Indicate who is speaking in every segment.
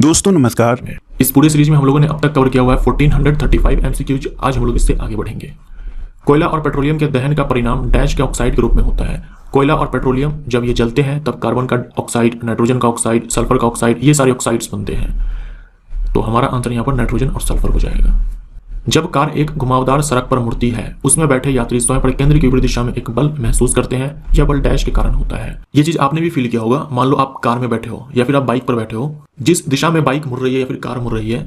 Speaker 1: दोस्तों नमस्कार।
Speaker 2: इस पूरे सीरीज में हम लोगों ने अब तक कवर किया हुआ है 1435 एमसीक्यूज। आज हम लोग इससे आगे बढ़ेंगे। कोयला और पेट्रोलियम के दहन का परिणाम डैश के ऑक्साइड के रूप में होता है। कोयला और पेट्रोलियम जब ये जलते हैं तब कार्बन का ऑक्साइड, नाइट्रोजन का ऑक्साइड, सल्फर का ऑक्साइड, ये सारे ऑक्साइड्स बनते हैं। तो हमारा आंसर यहाँ पर नाइट्रोजन और सल्फर हो जाएगा। जब कार एक घुमावदार सड़क पर मुड़ती है, उसमें बैठे यात्री स्वयं पर केंद्र की विपरीत दिशा में एक बल महसूस करते हैं। यह बल डैश के कारण होता है। ये चीज आपने भी फील किया होगा। मान लो आप कार में बैठे हो या फिर आप बाइक पर बैठे हो, जिस दिशा में बाइक मुड़ रही है या फिर कार मुड़ रही है,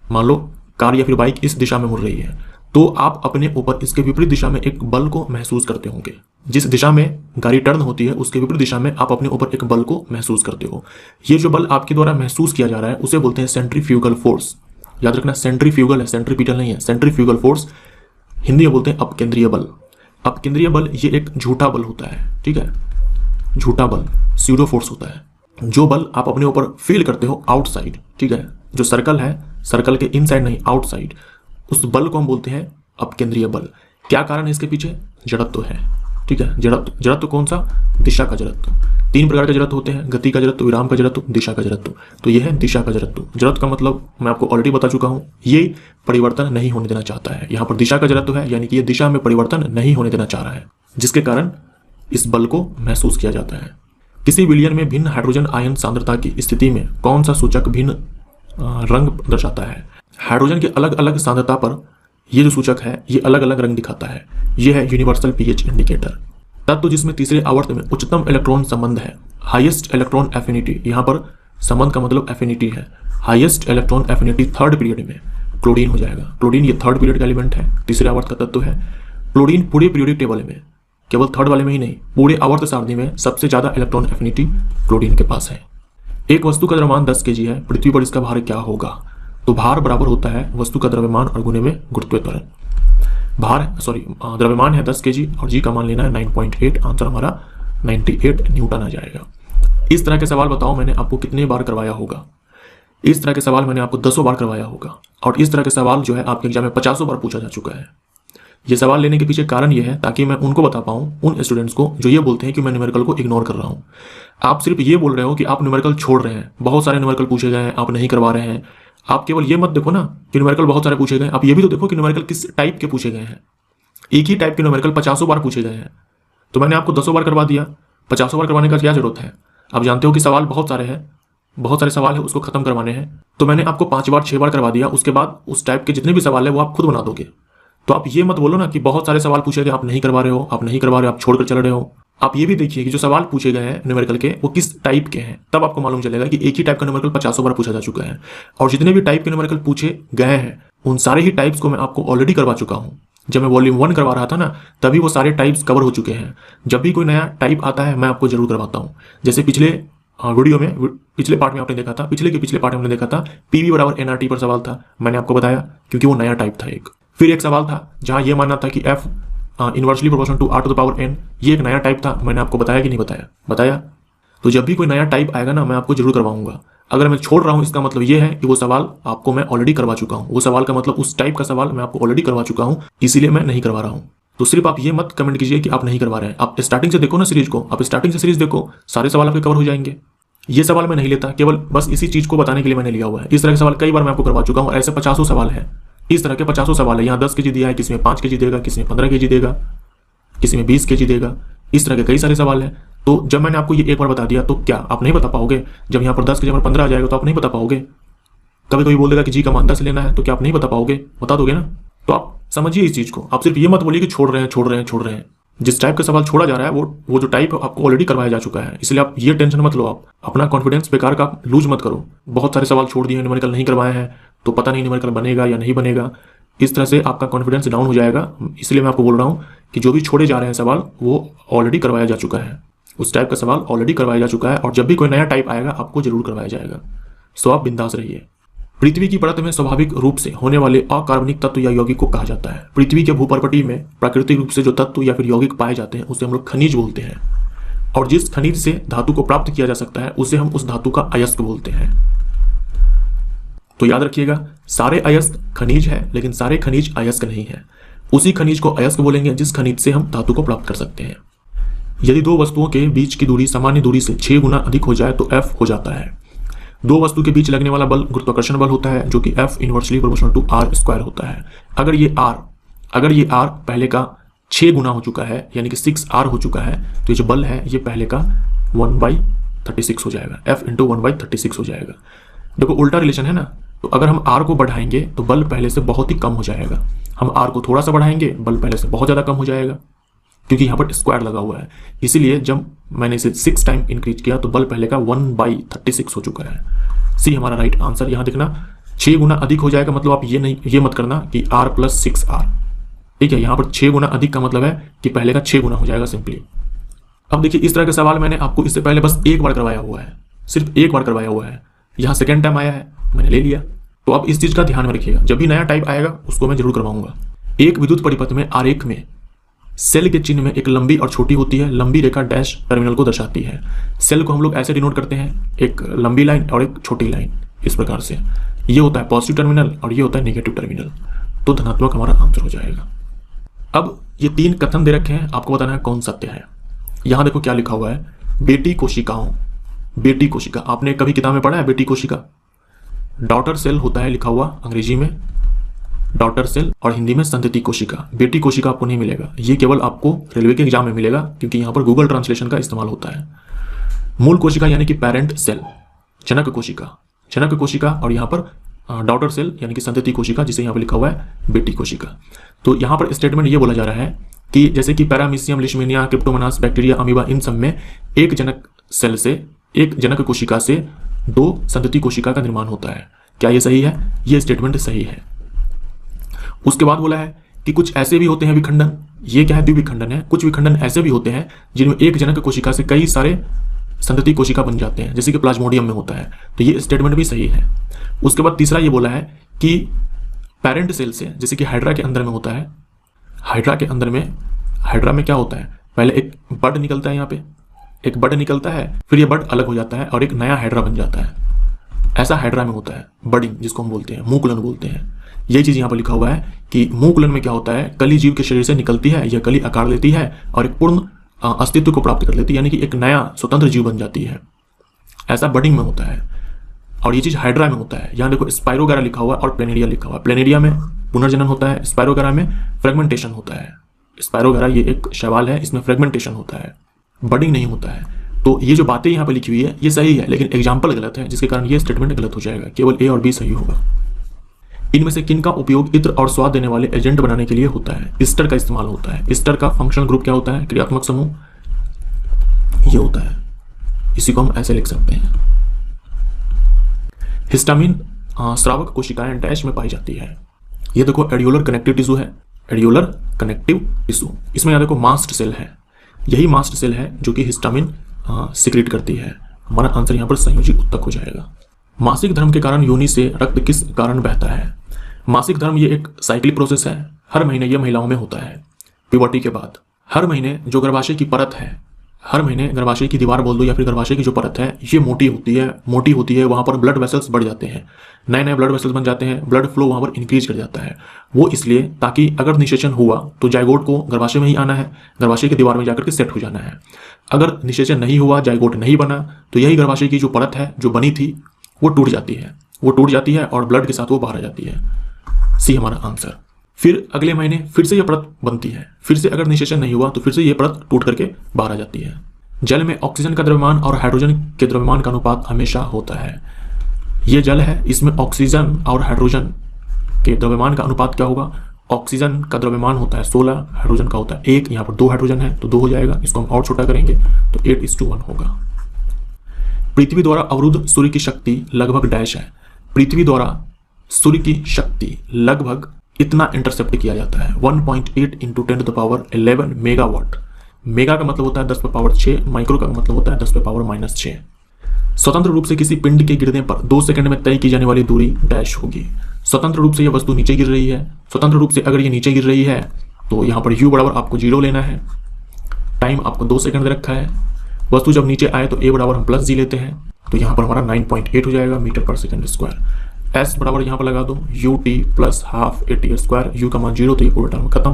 Speaker 2: मान लो कार या फिर बाइक इस दिशा में मुड़ रही है, तो आप अपने ऊपर इसके विपरीत दिशा में एक बल को महसूस करते होंगे। जिस दिशा में गाड़ी टर्न होती है उसके विपरीत दिशा में आप अपने ऊपर एक बल को महसूस करते हो। ये जो बल आपके द्वारा महसूस किया जा रहा है उसे बोलते हैं सेंट्रीफ्यूगल फोर्स। याद रखना, सेंट्रीफ्यूगल है, सेंट्रीपिटल नहीं है। सेंट्रीफ्यूगल फोर्स हिंदी में बोलते हैं अपकेंद्रीय बल। अपकेंद्रीय बल ये एक झूठा बल होता है, ठीक है, झूठा बल, स्यूडो फोर्स होता है। जो बल आप अपने ऊपर फील करते हो आउटसाइड, ठीक है, जो सर्कल है, सर्कल के इनसाइड नहीं, आउटसाइड, उस बल को हम बोलते हैं अपकेंद्रीय बल। क्या कारण है इसके पीछे? जड़त्व है, ठीक है। जड़त्व कौन सा? दिशा का जड़त्व। 3 प्रकार के जड़त्व होते हैं, गति का जड़त्व, विराम का जड़त्व, दिशा का जड़त्व। तो यह है दिशा का जड़त्व। जड़त्व का मतलब मैं आपको ऑलरेडी बता चुका हूं, ये परिवर्तन नहीं होने देना चाहता है। यहां पर दिशा का जड़त्व है, यानी कि ये दिशा में परिवर्तन नहीं होने देना चाह रहा है, जिसके कारण इस बल को महसूस किया जाता है। किसी विलयन में भिन्न हाइड्रोजन आयन सांद्रता की स्थिति में कौन सा सूचक भिन्न रंग दर्शाता है? हाइड्रोजन के अलग अलग सांद्रता पर ये जो सूचक है ये अलग अलग रंग दिखाता है। यह है यूनिवर्सल पीएच इंडिकेटर। तत्व जिसमें तीसरे आवर्त में उच्चतम इलेक्ट्रॉन संबंध है, हाईएस्ट इलेक्ट्रॉन एफिनिटी। यहाँ पर संबंध का मतलब एफिनिटी है। Highest electron affinity third period में क्लोरीन हो जाएगा। क्लोरीन ये थर्ड पीरियड का एलिमेंट है, तीसरे आवर्त का तत्व है। क्लोरीन पूरे पीरियोडिक टेबल में, केवल थर्ड वाले में ही नहीं, पूरे आवर्त सारणी में सबसे ज्यादा इलेक्ट्रॉन एफिनिटी क्लोरीन के पास है। एक वस्तु का द्रव्यमान 10 kg है, पृथ्वी पर इसका भार क्या होगा? तो भार बराबर होता है वस्तु का द्रव्यमान और गुने में गुरुत्वीय त्वरण। द्रव्यमान है 10 kg और जी का मान लेना है 9.8। आंसर हमारा 98 न्यूटन आ जाएगा। इस तरह के सवाल बताओ मैंने आपको कितने बार करवाया होगा? इस तरह के सवाल मैंने आपको 10 बार करवाया होगा। और इस तरह के सवाल जो है आपके एग्जाम में 50 बार पूछा जा चुका है। ये सवाल लेने के पीछे कारण ये है ताकि मैं उनको बता पाऊं, उन स्टूडेंट्स को जो ये बोलते हैं कि मैं न्यूमेरिकल को इग्नोर कर रहा हूं। आप सिर्फ ये बोल रहे हो कि आप न्यूमेरिकल छोड़ रहे हैं, बहुत सारे न्यूमेरिकल पूछे गए हैं, आप नहीं करवा रहे हैं। आप केवल ये मत देखो ना कि न्यूमेरिकल बहुत सारे पूछे गए, आप ये भी तो देखो कि न्यूमेरिकल किस टाइप के पूछे गए हैं। एक ही टाइप के न्यूमेरिकल 50 बार पूछे गए हैं, तो मैंने आपको 10 बार करवा दिया। 50 बार करवाने का क्या जरूरत है? आप जानते हो कि सवाल बहुत सारे हैं, बहुत सारे सवाल है, उसको खत्म करवाने हैं, तो मैंने आपको 5 बार 6 बार करवा दिया। उसके बाद उस टाइप के जितने भी सवाल है वो आप खुद बना दोगे। तो आप ये मत बोलो ना कि बहुत सारे सवाल पूछे गए, आप नहीं करवा रहे हो, आप नहीं करवा रहे हो, आप छोड़कर चल रहे हो। आप ये भी देखिए कि जो सवाल पूछे गए हैं न्यूमेरिकल के वो किस टाइप के हैं, तब आपको मालूम चलेगा कि एक ही टाइप का न्यूमेरिकल 50 बार पूछा जा चुका है। और जितने भी टाइप के न्यूमेरिकल पूछे गए हैं उन सारे ही टाइप्स को मैं आपको ऑलरेडी करवा चुका हूं। जब मैं वॉल्यूम 1 करवा रहा था ना, तभी वो सारे टाइप्स कवर हो चुके हैं। जब भी कोई नया टाइप आता है मैं आपको जरूर करवाता हूँ। जैसे पिछले वीडियो में, पिछले पार्ट में आपने देखा था, पिछले पार्ट में हमने देखा था पीवी बराबर एनआरटी पर सवाल था, मैंने आपको बताया क्योंकि वो नया टाइप था एक। फिर एक सवाल था जहां ये मानना था कि F inversely proportional to R to the power N, ये एक नया टाइप था, मैंने आपको बताया कि नहीं बताया? बताया। तो जब भी कोई नया टाइप आएगा ना मैं आपको जरूर करवाऊंगा। अगर मैं छोड़ रहा हूं इसका मतलब ये है कि वो सवाल आपको मैं ऑलरेडी करवा चुका हूं। वो सवाल का मतलब उस टाइप का सवाल मैं आपको ऑलरेडी करवा चुका हूं, इसीलिए मैं नहीं करवा रहा हूं। तो सिर्फ आप ये मत कमेंट कीजिए कि आप नहीं करवा रहे हैं। आप स्टार्टिंग से देखो ना सीरीज को, आप स्टार्टिंग से सीरीज देखो, सारे सवाल आपके कवर हो जाएंगे। ये सवाल मैं नहीं लेता, केवल बस इसी चीज को बताने के लिए मैंने लिया हुआ है। इस तरह के सवाल कई बार मैं आपको करवा चुका हूँ। ऐसे 50 सवाल है, इस तरह के 50 सवाल है। यहाँ 10 kg दिया है, किसी में 5 kg देगा, किसी में 15 kg देगा, किसी में 20 kg देगा। इस तरह के कई सारे सवाल हैं। तो जब मैंने आपको ये एक बार बता दिया तो क्या आप नहीं बता पाओगे? जब यहाँ पर 10 की जगह 15 आ जाएगा तो आप नहीं बता पाओगे। कभी कोई बोल देगा कि जी का मान 10 लेना है, तो क्या आप नहीं बता पाओगे? बता दोगे ना। तो आप समझिए इस चीज को। आप सिर्फ ये मत बोलिए कि छोड़ रहे हैं। जिस टाइप का सवाल छोड़ा जा रहा है वो जो टाइप आपको ऑलरेडी करवाया जा चुका है, इसलिए आप ये टेंशन मत लो। आप अपना कॉन्फिडेंस बेकार का लूज मत करो। बहुत सारे सवाल छोड़ दिए, न्यूमेरिकल नहीं करवाए हैं, तो पता नहीं न्यूमेरिकल बनेगा या नहीं बनेगा। इस तरह से आपका कॉन्फिडेंस डाउन हो जाएगा। इसलिए मैं आपको बोल रहा हूँ कि जो भी छोड़े जा रहे हैं सवाल वो ऑलरेडी करवाया जा चुका है। उस टाइप का सवाल ऑलरेडी करवाया जा चुका है और जब भी कोई नया टाइप आएगा आपको जरूर करवाया जाएगा। सो आप बिंदास रहिए। पृथ्वी की परत में स्वाभाविक रूप से होने वाले अकार्बनिक तत्व या यौगिक को कहा जाता है। पृथ्वी के भूपर्पटी में प्राकृतिक रूप से जो तत्व या फिर यौगिक पाए जाते हैं उसे हम लोग खनिज बोलते हैं। और जिस खनिज से धातु को प्राप्त किया जा सकता है उसे हम उस धातु का अयस्क बोलते हैं। तो याद रखिएगा, सारे अयस्क खनिज है लेकिन सारे खनिज अयस्क नहीं है। उसी खनिज को अयस्क बोलेंगे जिस खनिज से हम धातु को प्राप्त कर सकते हैं। यदि दो वस्तुओं के बीच की दूरी सामान्य दूरी से 6 गुना अधिक हो जाए तो F हो जाता है। दो वस्तु के बीच लगने वाला बल गुरुत्वाकर्षण बल होता है, जो कि F inversely proportional to R square होता है। अगर ये R पहले का 6 गुना हो चुका है, यानी कि 6R हो चुका है, तो ये जो बल है ये पहले का 1/36 हो जाएगा, F इंटू 1/36 हो जाएगा। देखो उल्टा रिलेशन है ना, तो अगर हम R को बढ़ाएंगे तो बल पहले से बहुत ही कम हो जाएगा, हम R को थोड़ा सा बढ़ाएंगे बल पहले से बहुत ज़्यादा कम हो जाएगा, क्योंकि यहाँ पर स्क्वायर लगा हुआ है। इसीलिए जब मैंने इसे 6 टाइम इंक्रीज किया तो बल पहले का 1/36 हो चुका है। सी हमारा राइट आंसर। यहाँ देखना 6 गुना अधिक हो जाएगा, मतलब आप ये मत करना कि R + 6R, ठीक है। यहाँ पर 6 गुना अधिक का मतलब है कि पहले का 6 गुना हो जाएगा सिंपली। अब देखिए इस तरह के सवाल मैंने आपको इससे पहले बस एक बार करवाया हुआ है, सिर्फ एक बार करवाया हुआ है। यहाँ सेकेंड टाइम आया है, मैंने ले लिया। तो अब इस चीज़ का ध्यान में रखिएगा, जब भी नया टाइप आएगा उसको मैं जरूर करवाऊंगा। एक विद्युत परिपथ में आरेख में सेल के चिन्ह में एक लंबी और छोटी होती है, लंबी रेखा डैश टर्मिनल को दर्शाती है। सेल को हम लोग ऐसे डिनोट करते हैं, एक लंबी लाइन और एक छोटी लाइन, इस प्रकार से। ये होता है पॉजिटिव टर्मिनल और ये होता है नेगेटिव टर्मिनल, तो धनात्मक हमारा आंसर हो जाएगा। अब ये 3 कथन दे रखे हैं, आपको बताना है कौन सत्य है। यहाँ देखो क्या लिखा हुआ है, बेटी कोशिकाओं। बेटी कोशिका आपने कभी किताब में पढ़ा है? बेटी कोशिका डॉटर सेल होता है लिखा हुआ अंग्रेजी में, डॉटर सेल, और हिंदी में संतति कोशिका। बेटी कोशिका आपको नहीं मिलेगा, ये केवल आपको रेलवे के एग्जाम में मिलेगा, क्योंकि यहाँ पर गूगल ट्रांसलेशन का इस्तेमाल होता है। मूल कोशिका यानी कि पेरेंट सेल, जनक कोशिका, और यहाँ पर डॉटर सेल यानी कि संतति कोशिका, जिसे यहाँ पर लिखा हुआ है बेटी कोशिका। तो यहाँ पर स्टेटमेंट ये बोला जा रहा है कि जैसे कि पैरामीशियम, लिशमीनिया, क्रिप्टोमोनास, बैक्टीरिया, अमीबा, इन सब में एक जनक सेल से, एक जनक कोशिका से 2 संतति कोशिका का निर्माण होता है। क्या ये सही है? ये स्टेटमेंट सही है। उसके बाद बोला है कि कुछ ऐसे भी होते हैं विखंडन, ये क्या है? द्विविखंडन है। कुछ विखंडन ऐसे भी होते हैं जिनमें एक जनक कोशिका से कई सारे संतति कोशिका बन जाते हैं, जैसे कि प्लाज्मोडियम में होता है, तो ये स्टेटमेंट भी सही है। उसके बाद तीसरा ये बोला है कि पेरेंट सेल से, जैसे कि हाइड्रा के अंदर में होता है, हाइड्रा में क्या होता है, पहले एक बड निकलता है, यहाँ पे एक बड निकलता है, फिर ये बड अलग हो जाता है और एक नया हाइड्रा बन जाता है। ऐसा हाइड्रा में होता है बडिंग, जिसको हम बोलते हैं मूकुलन बोलते हैं। ये चीज़ यहाँ पर लिखा हुआ है कि मूकुलन में क्या होता है, कली जीव के शरीर से निकलती है, यह कली आकार लेती है और एक पूर्ण अस्तित्व को प्राप्त कर लेती है, यानी कि एक नया स्वतंत्र जीव बन जाती है। ऐसा बडिंग में होता है, और ये चीज़ हाइड्रा में होता है। यहाँ देखो स्पाइरोगेरा लिखा हुआ है और प्लेनेरिया लिखा हुआ है। प्लेनेरिया में पुनर्जनन होता है, स्पाइरोगेरा में फ्रेगमेंटेशन होता है। स्पाइरोगेरा ये एक शैवाल है, इसमें फ्रेगमेंटेशन होता है, बडिंग नहीं होता है। तो ये जो बातें यहाँ पे लिखी हुई है ये सही है, लेकिन एग्जाम्पल गलत है, जिसके कारण ये स्टेटमेंट गलत हो जाएगा। केवल ए और बी सही होगा। इनमें से किन का उपयोग इत्र और स्वाद देने वाले एजेंट बनाने के लिए होता है? ईस्टर का इस्तेमाल होता है। ईस्टर का फंक्शनल ग्रुप क्या होता है? क्रियात्मक समूह ये होता है, इसी को हम ऐसे लिख सकते हैं। हिस्टामिन स्रावक कोशिकाएं डैश में पाई जाती है। ये देखो एडियोलर कनेक्टिव टिश्यू है, एडियोलर कनेक्टिव टिश्यू। इसमें यहाँ देखो मास्ट सेल है, यही मास्ट सेल है जो कि हिस्टामिन सिक्रेट करती है। हमारा आंसर यहाँ पर संयोजी उत्तक हो जाएगा। मासिक धर्म के कारण योनि से रक्त किस कारण बहता है? मासिक धर्म ये एक साइक्लिक प्रोसेस है, हर महीने ये महिलाओं में होता है प्यूबर्टी के बाद। हर महीने जो गर्भाशय की परत है, हर महीने गर्भाशय की दीवार बोल दो या फिर गर्भाशय की जो परत है ये मोटी होती है, वहाँ पर ब्लड वेसल्स बढ़ जाते हैं, नए ब्लड वेसल्स बन जाते हैं, ब्लड फ्लो वहाँ पर इंक्रीज कर जाता है। वो इसलिए ताकि अगर निषेचन हुआ तो जाइगोट को गर्भाशय में ही आना है, गर्भाशय की दीवार में जाकर के सेट हो जाना है। अगर निषेचन नहीं हुआ, जाइगोट नहीं बना, तो यही गर्भाशय की जो परत है जो बनी थी वो टूट जाती है और ब्लड के साथ वो बाहर आ जाती है। सी हमारा आंसर। फिर अगले महीने फिर से ये परत बनती है, फिर से अगर निषेचन नहीं हुआ तो फिर से ये परत टूट करके बाहर आ जाती है। जल में ऑक्सीजन का द्रव्यमान और हाइड्रोजन के द्रव्यमान का अनुपात हमेशा होता है। ये जल है, इसमें ऑक्सीजन और हाइड्रोजन के द्रव्यमान का अनुपात क्या होगा? ऑक्सीजन का द्रव्यमान होता है 16, हाइड्रोजन का होता है 1, यहाँ पर 2 हाइड्रोजन है तो 2 हो जाएगा, इसको हम और छोटा करेंगे तो 8:1 होगा। पृथ्वी द्वारा अवरुद्ध सूर्य की शक्ति लगभग डैश है। पृथ्वी द्वारा सूर्य की शक्ति लगभग इतना इंटरसेप्ट किया जाता है, 1.8 × 10⁻11 मेगावाट। मेगा का मतलब होता है 10⁻6, माइक्रो का मतलब होता है 10⁻⁻6। स्वतंत्र रूप से किसी पिंड के गिरने पर 2 सेकंड में तय की जाने वाली दूरी डैश होगी। स्वतंत्र रूप से यह वस्तु नीचे गिर रही है, स्वतंत्र रूप से अगर ये नीचे गिर रही है तो यहाँ पर u बराबर आपको 0 लेना है, टाइम आपको 2 सेकंड दे रखा है। वस्तु जब नीचे आए तो a बराबर हम +g लेते हैं, तो यहाँ पर हमारा 9.8 हो जाएगा मीटर पर सेकंड स्क्वायर। s बराबर यहाँ पर लगा दो ut + ½ AT², u का मान 0 तो ये पूरा टर्म खत्म,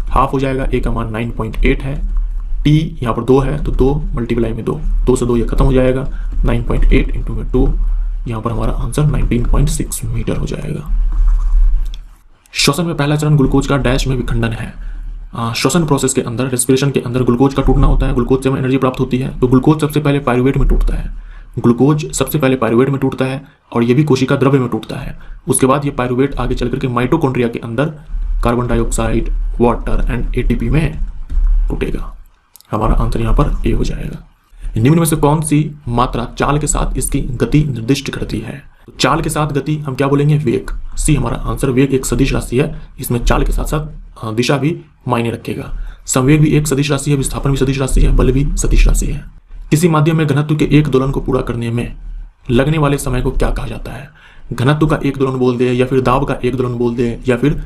Speaker 2: हाफ हो जाएगा, a का मान 9.8 है, t यहाँ पर 2 है तो 2 × 2 में 2 से 2 ये खत्म हो जाएगा, 9.8 × 2 यहाँ पर हमारा आंसर 19.6 मीटर हो जाएगा। श्वसन में पहला चरण ग्लूकोज का डैश में विखंडन है। श्वसन प्रोसेस के अंदर, रेस्पिरेशन के अंदर ग्लूकोज का टूटना होता है, ग्लूकोज से हमें एनर्जी प्राप्त होती है। तो ग्लूकोज सबसे पहले पायरुवेट में टूटता है, ग्लूकोज सबसे पहले पायरुवेट में टूटता है और ये भी कोशिका द्रव्य में टूटता है। उसके बाद ये पायरुवेट आगे चल करके माइटोकॉन्ड्रिया के अंदर carbon dioxide, water and ATP में टूटेगा। हमारा आंसर यहाँ पर ए हो जाएगा। निम्न में से कौन सी मात्रा चाल के साथ इसकी गति निर्दिष्ट करती है? चाल के साथ गति हम क्या बोलेंगे? वेग। सी हमारा आंसर। वेग एक सदिश राशि है, इसमें चाल के साथ साथ दिशा भी मायने रखेगा। संवेग भी एक सदिश राशि है, विस्थापन भी सदिश राशि है, बल भी सदिश राशि है। किसी माध्यम में घनत्व के एक दोलन को पूरा करने में लगने वाले समय को क्या कहा जाता है? घनत्व का एक दोलन बोल दे, या फिर दाब का एक दोलन बोल दे, या फिर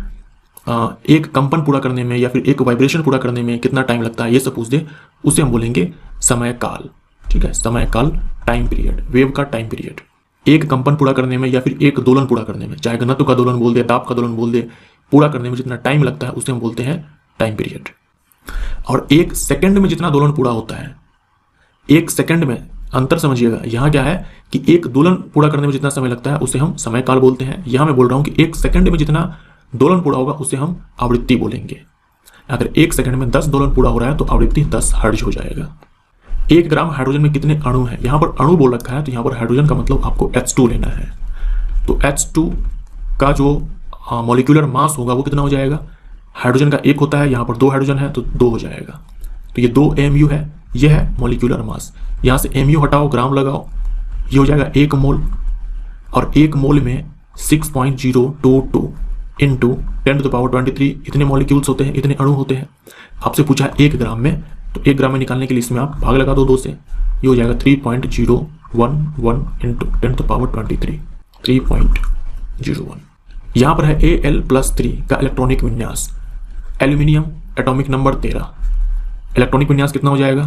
Speaker 2: एक कंपन पूरा करने में, या फिर एक वाइब्रेशन पूरा करने में कितना टाइम लगता है, ये सब पूछ दे, उसे हम बोलेंगे समय काल। ठीक है, समय काल, टाइम पीरियड, वेव का टाइम पीरियड। एक कंपन पूरा करने में या फिर एक दोलन पूरा करने में, चाहे घनत्व का दोलन बोल दे, दाब का दोलन बोल दे, पूरा करने में जितना टाइम लगता है उसे हम बोलते हैं टाइम पीरियड। और एक सेकंड में जितना दोलन पूरा होता है, एक सेकंड में, अंतर समझिएगा, यहाँ क्या है कि एक दोलन पूरा करने में जितना समय लगता है उसे हम समय काल बोलते हैं। यहाँ मैं बोल रहा हूँ कि एक सेकंड में जितना दोलन पूरा होगा उसे हम आवृत्ति बोलेंगे। अगर एक सेकंड में 10 दोलन पूरा हो रहा है तो आवृत्ति 10 हर्ट्ज हो जाएगा। 1 ग्राम हाइड्रोजन में कितने अणु हैं? यहाँ पर अणु बोल रखा है, तो यहाँ पर हाइड्रोजन का मतलब आपको H2 लेना है। तो H2 का जो मॉलिक्यूलर मास होगा वो कितना हो जाएगा? हाइड्रोजन का 1 होता है, यहाँ पर 2 हाइड्रोजन है तो 2 हो जाएगा। तो ये 2 AMU है, यह है मॉलिक्यूलर मास। यहाँ से AMU हटाओ, ग्राम लगाओ, ये हो जाएगा 1 मोल। और 1 मोल में 6.022 इंटू 10⁻23 इतने मॉलिक्यूल्स होते हैं, इतने अणु होते हैं। आपसे पूछा है 1 ग्राम में, तो 1 ग्राम में निकालने के लिए इसमें आप भाग लगा दो 2 से, ये हो जाएगा 3.011 इंटू 10⁻23, 3.01। यहाँ पर है Al+3 का इलेक्ट्रॉनिक विन्यास, एल्यूमिनियम एटॉमिक नंबर 13, इलेक्ट्रॉनिक विन्यास कितना हो जाएगा?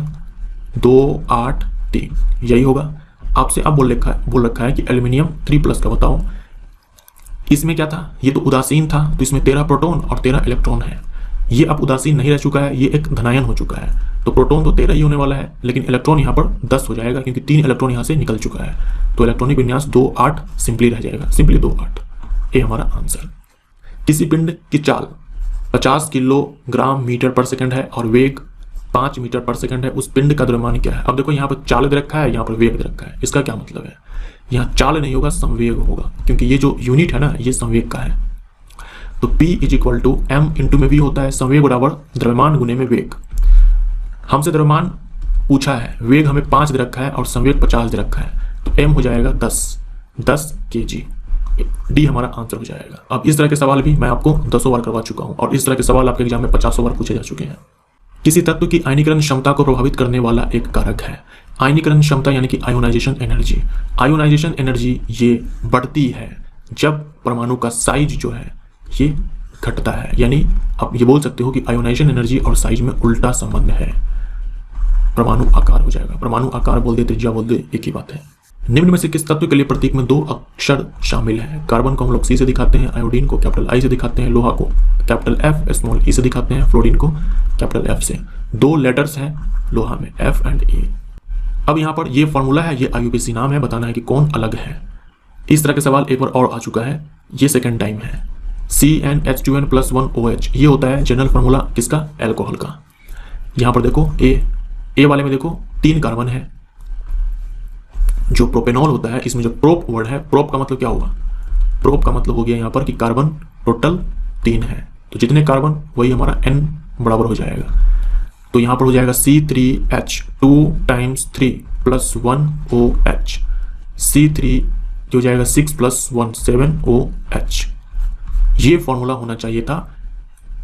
Speaker 2: 283, यही होगा। आपसे अब बोल रखा है कि एल्यूमिनियम 3+ का बताओ। इसमें क्या था? ये तो उदासीन था, तो इसमें 13 प्रोटॉन और 13 इलेक्ट्रॉन है। ये अब उदासीन नहीं रह चुका है, ये एक धनायन हो चुका है। तो प्रोटॉन तो 13 ही होने वाला है, लेकिन इलेक्ट्रॉन यहाँ पर 10 हो जाएगा क्योंकि 3 इलेक्ट्रॉन यहाँ से निकल चुका है। तो इलेक्ट्रॉनिक विन्यास 28 सिंपली रह जाएगा, सिंपली 28। ये हमारा आंसर। किसी पिंड की चाल 50 किलोग्राम मीटर पर सेकंड है और वेग 5 मीटर पर सेकंड है, उस पिंड का द्रव्यमान क्या है? अब देखो यहाँ पर चाल दे रखा है, यहाँ पर वेग दे रखा है। इसका क्या मतलब है? यहाँ चाल नहीं होगा, संवेग होगा, क्योंकि ये जो यूनिट है ना, ये संवेग का है। तो P = m इंटू में v होता है, संवेग बराबर द्रव्यमान गुने में वेग। हमसे द्रव्यमान पूछा है, वेग हमें 5 दे रखा है और संवेग 50 दे रखा है, तो m हो जाएगा 10 kg। डी हमारा आंसर हो जाएगा। अब इस तरह के सवाल भी मैं आपको 10 बार करवा चुका हूँ और इस तरह के सवाल आपके एग्जाम में 50 बार पूछे जा चुके हैं। किसी तत्व की आयनीकरण क्षमता को प्रभावित करने वाला एक कारक है। आयनीकरण क्षमता यानी कि आयोनाइजेशन एनर्जी। आयोनाइजेशन एनर्जी ये बढ़ती है जब परमाणु का साइज जो है ये घटता है, यानी आप ये बोल सकते हो कि आयोनाइजेशन एनर्जी और साइज में उल्टा संबंध है। परमाणु आकार हो जाएगा, परमाणु आकार बोल दे, त्रिज्या बोल दे, एक ही बात है। निम्न में से किस तत्व के लिए प्रतीक में 2 अक्षर शामिल है? कार्बन को हम लोग C से दिखाते हैं, आयोडीन को I से दिखाते हैं, लोहा को F e से दिखाते हैं, फ्लोरीन को F से। 2 लेटर्स हैं लोहा में, F and A। अब यहाँ पर ये फॉर्मूला है, ये IUPAC नाम है, बताना है कि कौन अलग है। इस तरह के सवाल एक बार और आ चुका है, ये सेकेंड टाइम है। CnH2n+1OH, ये होता है जनरल फार्मूला किसका? एल्कोहल का। यहाँ पर देखो ए वाले में देखो 3 कार्बन है। जो प्रोपेनॉल होता है, इसमें जो प्रोप वर्ड है, प्रोप का मतलब क्या हुआ? प्रोप का मतलब हो गया यहाँ पर कि कार्बन टोटल 3 है, तो जितने कार्बन वही हमारा N बराबर हो जाएगा। तो यहाँ पर हो जाएगा C3H2 × 3 + 1OH, C3 जो हो जाएगा 6 + 1 7OH। ये फॉर्मूला होना चाहिए था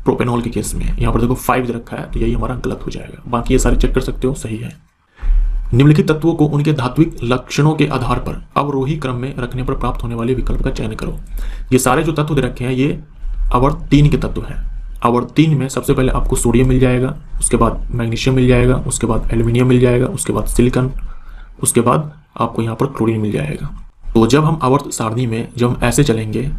Speaker 2: प्रोपेनॉल के केस में। यहाँ पर देखो 5 रखा है, तो यही हमारा गलत हो जाएगा। बाकी ये सारे चेक कर सकते हो, सही है। निम्नलिखित तत्वों को उनके धात्विक लक्षणों के आधार पर अवरोही क्रम में रखने पर प्राप्त होने वाले विकल्प का चयन करो। ये सारे जो तत्व दे रखे हैं ये आवर्त 3 के तत्व हैं। आवर्त 3 में सबसे पहले आपको सोडियम मिल जाएगा, उसके बाद मैग्नीशियम मिल जाएगा, उसके बाद एल्यूमिनियम मिल जाएगा, उसके बाद सिलिकॉन, उसके बाद आपको यहाँ पर क्लोरीन मिल जाएगा। तो जब हम आवर्त सारणी में जब हम ऐसे चलेंगे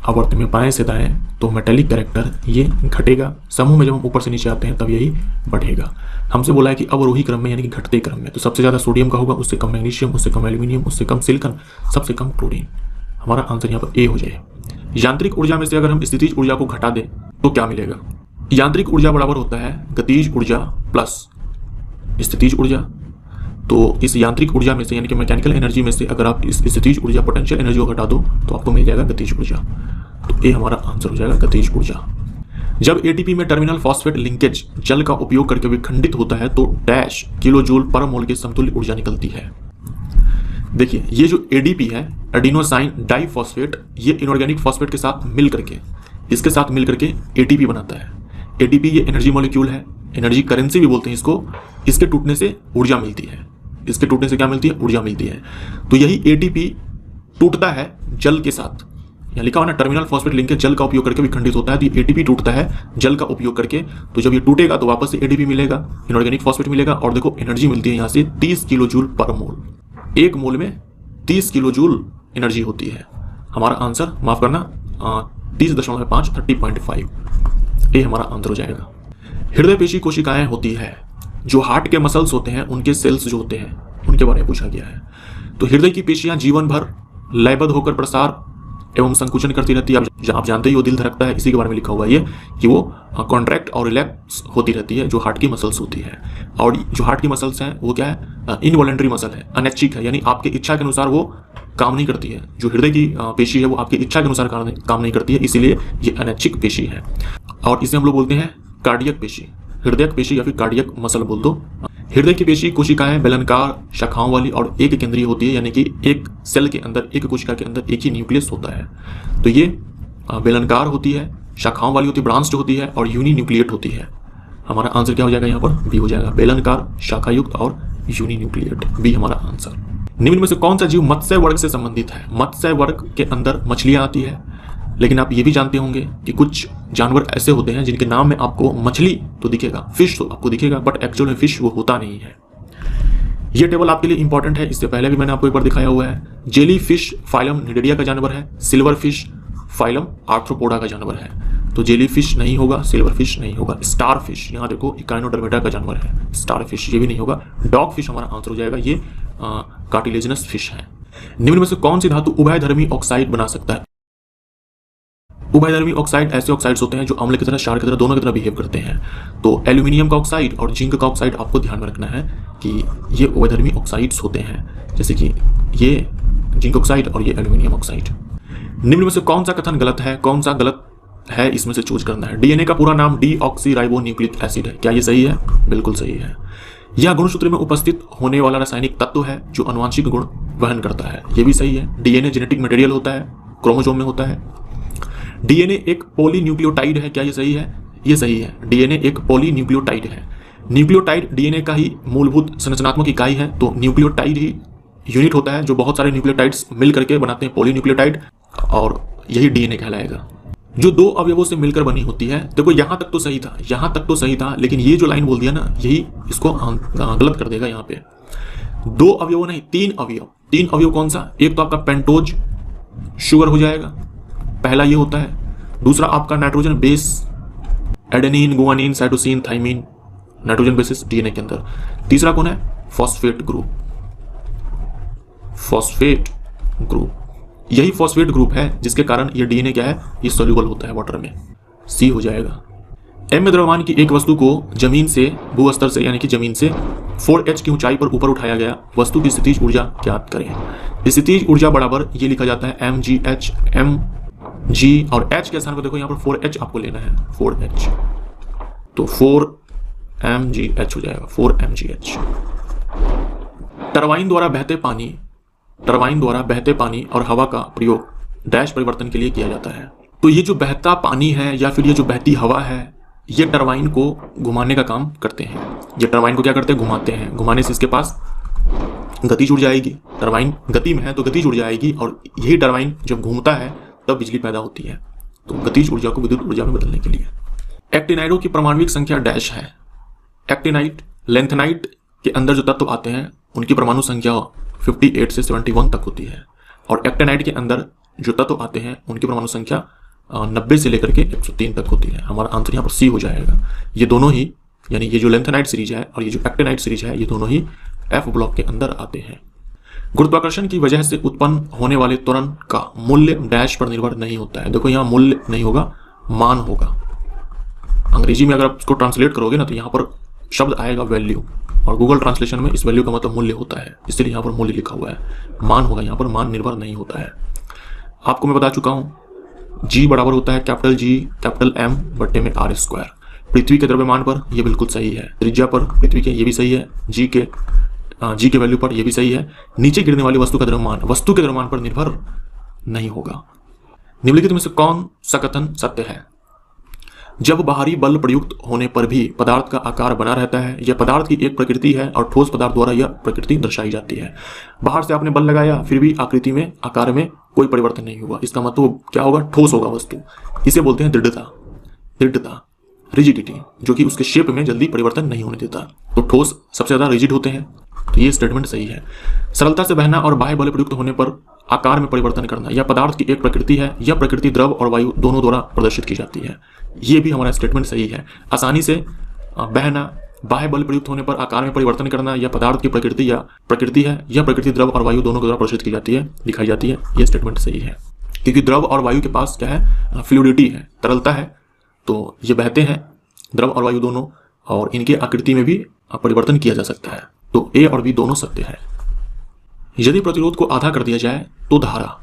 Speaker 2: आवर्त में बाएं से दाएं, तो मेटेलिक कैरेक्टर ये घटेगा। समूह में जब हम ऊपर से नीचे आते हैं तब यही बढ़ेगा। हमसे बोला है कि अवरोही क्रम में यानी कि घटते क्रम में, तो सबसे ज़्यादा सोडियम का होगा, उससे कम मैग्नीशियम, उससे कम एल्यूमिनियम, उससे कम सिलिकॉन, सबसे कम क्लोरीन। हमारा आंसर यहाँ पर ए हो जाए। यांत्रिक ऊर्जा में से अगर हम स्थितिज ऊर्जा को घटा दें तो क्या मिलेगा? यांत्रिक ऊर्जा बराबर होता है गतिज ऊर्जा प्लस स्थितिज ऊर्जा। तो इस यांत्रिक ऊर्जा में से यानी कि मैकेनिकल एनर्जी में से अगर आप इस स्थितिज ऊर्जा पोटेंशियल एनर्जी को घटा दो तो आपको मिल जाएगा गतिज ऊर्जा। तो ए हमारा आंसर हो जाएगा गतिज ऊर्जा। जब एटीपी में टर्मिनल फॉस्फेट लिंकेज जल का उपयोग करके विखंडित होता है तो डैश किलो जूल पर मोल की समतुल्य ऊर्जा निकलती है। देखिए ये जो एडीपी है, एडिनोसाइन डाइफॉस्फेट, ये इनऑर्गेनिक फॉस्फेट के साथ मिल करके, इसके साथ मिल करके एटीपी बनाता है। एटीपी ये एनर्जी मॉलिक्यूल है, एनर्जी करेंसी भी बोलते हैं इसको। इसके टूटने से ऊर्जा मिलती है। इसके टूटने से क्या मिलती है? ऊर्जा मिलती है। तो यही एटीपी टूटता है जल के साथ। यहाँ लिखा हुआ ना, टर्मिनल फॉस्फेट लिंकेज जल का उपयोग करके विखंडित होता है। तो ये एटीपी टूटता है जल का उपयोग करके। तो जब ये टूटेगा तो वापस से एटीपी मिलेगा, इनऑर्गेनिक फॉस्फेट मिलेगा, और देखो एनर्जी मिलती है यहाँ से 30 किलो जूल पर मोल। एक मोल में 30 किलो जूल एनर्जी होती है। हमारा आंसर, माफ करना, 30.5 30.5 ये हमारा आंसर हो जाएगा। हृदय पेशी कोशिकाएं होती है, जो हार्ट के मसल्स होते हैं उनके सेल्स जो होते हैं उनके बारे में पूछा गया है। तो हृदय की पेशियां जीवन भर लयबद्ध होकर प्रसार एवं संकुचन करती रहती है। आप जानते ही वो दिल धड़कता है, इसी के बारे में लिखा हुआ है ये कि वो कॉन्ट्रैक्ट और रिलैक्स होती रहती है, जो हार्ट की मसल्स होती है। और जो हार्ट की मसल्स हैं वो क्या है? इनवॉलंटरी मसल है, अनैच्छिक है, यानी आपके इच्छा के अनुसार वो काम नहीं करती है। जो हृदय की पेशी है वो आपकी इच्छा के अनुसार काम नहीं करती है, इसीलिए ये अनैच्छिक पेशी है। और इसे हम लोग बोलते हैं कार्डियक पेशी, हृदयक पेशी या फिर कार्डियक मसल बोल दो। हृदय की पेशी कोशिकाएं बेलनाकार शाखाओं वाली और एक केंद्रीय होती है, यानी कि एक सेल के अंदर, एक कोशिका के अंदर एक ही न्यूक्लियस होता है। तो ये बेलनाकार होती है, शाखाओं वाली होती है, ब्रांच्ड होती है और यूनि न्यूक्लिएट होती है। हमारा आंसर क्या हो जाएगा? यहाँ पर बी हो जाएगा, बेलनाकार, शाखायुक्त और यूनि न्यूक्लिएट। बी हमारा आंसर। निम्न में से कौन सा जीव मत्स्य वर्ग से संबंधित है? मत्स्य वर्ग के अंदर मछलियां आती है, लेकिन आप ये भी जानते होंगे कि कुछ जानवर ऐसे होते हैं जिनके नाम में आपको मछली तो दिखेगा, फिश तो आपको दिखेगा, बट एक्चुअल में फिश वो होता नहीं है। ये टेबल आपके लिए इंपॉर्टेंट है, इससे पहले भी मैंने आपको एक बार दिखाया हुआ है। जेली फिश फाइलम निडेरिया का जानवर है, सिल्वर फिश फाइलम आर्थ्रोपोडा का जानवर है। तो जेली फिश नहीं होगा, सिल्वर फिश नहीं होगा। स्टार फिश, यहाँ देखो इकाइनोडर्मेटा का जानवर है, स्टार फिश ये भी नहीं होगा। डॉग फिश हमारा आंसर हो जाएगा, ये कार्टिलेजिनस फिश है। निम्न में से कौन सी धातु उभयधर्मी ऑक्साइड बना सकता है? उभयधर्मी ऑक्साइड ऐसे ऑक्साइड्स होते हैं जो अम्ल की तरह, क्षार की तरह, दोनों की तरह बिहेव करते हैं। तो एल्यूमिनियम का ऑक्साइड और जिंक का ऑक्साइड आपको ध्यान में रखना है कि ये उभयधर्मी ऑक्साइड्स होते हैं, जैसे कि ये जिंक ऑक्साइड और ये एल्यूमिनियम ऑक्साइड। निम्न में से कौन सा कथन गलत है? कौन सा गलत है इसमें से चूज करना है। डीएनए का पूरा नाम डीऑक्सीराइबोन्यूक्लिक एसिड है, क्या ये सही है? बिल्कुल सही है। यह गुणसूत्र में उपस्थित होने वाला रासायनिक तत्व है जो अनुवांशिक गुण वहन करता है, ये भी सही है। डीएनए जेनेटिक मटेरियल होता है, क्रोमोसोम में होता है। डीएनए एक पॉलीन्यूक्लियोटाइड है, क्या ये सही है? ये सही है, डीएनए एक पॉलीन्यूक्लियोटाइड है। न्यूक्लियोटाइड डीएनए का ही मूलभूत संरचनात्मक इकाई है, तो न्यूक्लियोटाइड ही यूनिट होता है जो बहुत सारे न्यूक्लियोटाइड्स मिल करके बनाते हैं पॉलीन्यूक्लियोटाइड, और यही डीएनए कहलाएगा, जो दो अवयवों से मिलकर बनी होती है। देखो यहाँ तक तो सही था, यहाँ तक तो सही था, लेकिन ये जो लाइन बोल दिया ना, यही इसको गलत कर देगा। यहाँ पे दो अवयव नहीं, तीन अवयव। तीन अवयव कौन सा? एक तो आपका पेंटोज शुगर हो जाएगा, पहला ये होता है। दूसरा आपका nitrogen base, adenine, guanine, cytosine, thymine, nitrogen bases DNA के अंदर। तीसरा कौन है? Phosphate group. फॉस्फेट ग्रुप, यही फॉस्फेट ग्रुप है जिसके कारण ये डीएनए क्या है? ये सोल्यूबल होता है वाटर में। सी हो जाएगा। एम में द्रव्यमान की एक वस्तु को जमीन से, भूस्तर से यानी कि जमीन से 4h की ऊंचाई पर ऊपर उठाया गया, वस्तु की स्थितिज ऊर्जा ज्ञात करें। स्थितिज ऊर्जा बराबर ये लिखा जाता है mgh, mg और h के स्थान पर देखो यहाँ पर 4h आपको लेना है, 4h, तो 4mgh हो जाएगा, 4mgh। टरबाइन द्वारा बहते पानी और हवा का प्रयोग डैश परिवर्तन के लिए किया जाता है। तो ये जो बहता पानी है या फिर ये जो बहती हवा है, ये टरबाइन को घुमाने का काम करते हैं। ये टरबाइन को क्या करते हैं? घुमाते हैं। घुमाने से इसके पास गतिज ऊर्जा आएगी। टरबाइन गति में है तो गतिज ऊर्जा आएगी, और यही टरबाइन जब घूमता है तब बिजली पैदा होती है। तो गतिज ऊर्जा को विद्युत ऊर्जा में बदलने के लिए। एक्टिनाइडों की परमाणुक संख्या डैश है। एक्टिनाइड, लेंथेनाइट के अंदर जो तत्व आते हैं उनकी परमाणु संख्या 58 से 71 तक होती है, और एक्टिनाइड के अंदर जो तत्व आते हैं उनकी परमाणु संख्या 90 से लेकर के 103 तक होती है। हमारा आंसर यहाँ पर सी हो जाएगा। ये दोनों ही, यानी ये जो लेंथेनाइट सीरीज है और ये जो एक्टिनाइट सीरीज है, ये दोनों ही एफ ब्लॉक के अंदर आते हैं। गुरुत्वाकर्षण की वजह से उत्पन्न होने वाले त्वरण का मूल्य डैश पर निर्भर नहीं होता है। देखो यहाँ मूल्य नहीं होगा, मान होगा। अंग्रेजी में अगर आप इसको ट्रांसलेट करोगे ना तो यहाँ पर शब्द आएगा वैल्यू, और गूगल ट्रांसलेशन में इस वैल्यू का मतलब मूल्य होता है, इसलिए यहाँ पर मूल्य लिखा हुआ है। मान होगा, यहाँ पर मान निर्भर नहीं होता है। आपको मैं बता चुका हूँ जी बराबर होता है कैपिटल जी कैपिटल एम बट्टे में आर स्क्वायर। पृथ्वी के द्रव्यमान पर यह बिल्कुल सही है, त्रिज्या पर पृथ्वी के ये भी सही है, जी के वैल्यू पर यह भी सही है। नीचे गिरने वाली वस्तु का द्रव्यमान वस्तु के द्रव्यमान पर निर्भर नहीं होगा। निम्नलिखित में से कौन सा कथन सत्य है? जब बाहरी बल प्रयुक्त होने पर भी पदार्थ का आकार बना रहता है, यह पदार्थ की एक प्रकृति है और ठोस पदार्थ द्वारा यह प्रकृति दर्शाई जाती है। बाहर से आपने बल लगाया फिर भी आकृति में आकार में कोई परिवर्तन नहीं हुआ, इसका मतलब क्या होगा? ठोस होगा वस्तु। इसे बोलते हैं दृढ़ता, रिजिडिटी, जो कि उसके शेप में जल्दी परिवर्तन नहीं होने देता। तो ठोस सबसे ज्यादा रिजिड होते हैं, तो ये स्टेटमेंट सही है। सरलता से बहना और बाह्य बल प्रयुक्त होने पर आकार में परिवर्तन करना, यह पदार्थ की एक प्रकृति है, यह प्रकृति द्रव और वायु दोनों द्वारा प्रदर्शित की जाती है। ये भी हमारा स्टेटमेंट सही है। आसानी से बहना, बाह्य बल प्रयुक्त होने पर आकार में परिवर्तन करना, यह पदार्थ की प्रकृति है, यह प्रकृति द्रव और वायु दोनों द्वारा प्रदर्शित की जाती है, दिखाई जाती है। यह स्टेटमेंट सही है, क्योंकि द्रव और वायु के पास क्या है? फ्लूइडिटी है, तरलता है, तो ये बहते हैं द्रव और वायु दोनों, और इनके आकृति में भी परिवर्तन किया जा सकता है। तो ए और बी दोनों सत्य है। यदि प्रतिरोध को आधा कर दिया जाए तो धारा,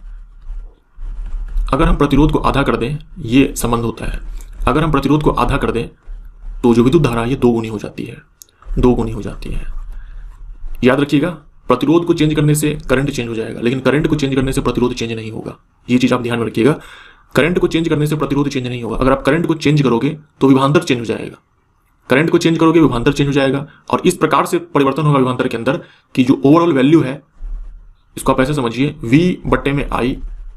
Speaker 2: अगर हम प्रतिरोध को आधा कर दें, ये संबंध होता है, अगर हम प्रतिरोध को आधा कर दें तो जो विद्युत धारा ये दो गुनी हो जाती है। याद रखिएगा, प्रतिरोध को चेंज करने से करंट चेंज हो जाएगा, लेकिन करंट को चेंज करने से प्रतिरोध चेंज नहीं होगा। ये चीज आप ध्यान में रखिएगा, करंट को चेंज करने से प्रतिरोध चेंज नहीं होगा। अगर आप करंट को चेंज करोगे तो विभवांतर चेंज हो जाएगा, करंट को चेंज करोगे विभवांतर चेंज हो जाएगा, और इस प्रकार से परिवर्तन होगा विभवांतर के अंदर कि जो ओवरऑल वैल्यू है, इसको आप ऐसे समझिए, V बट्टे में I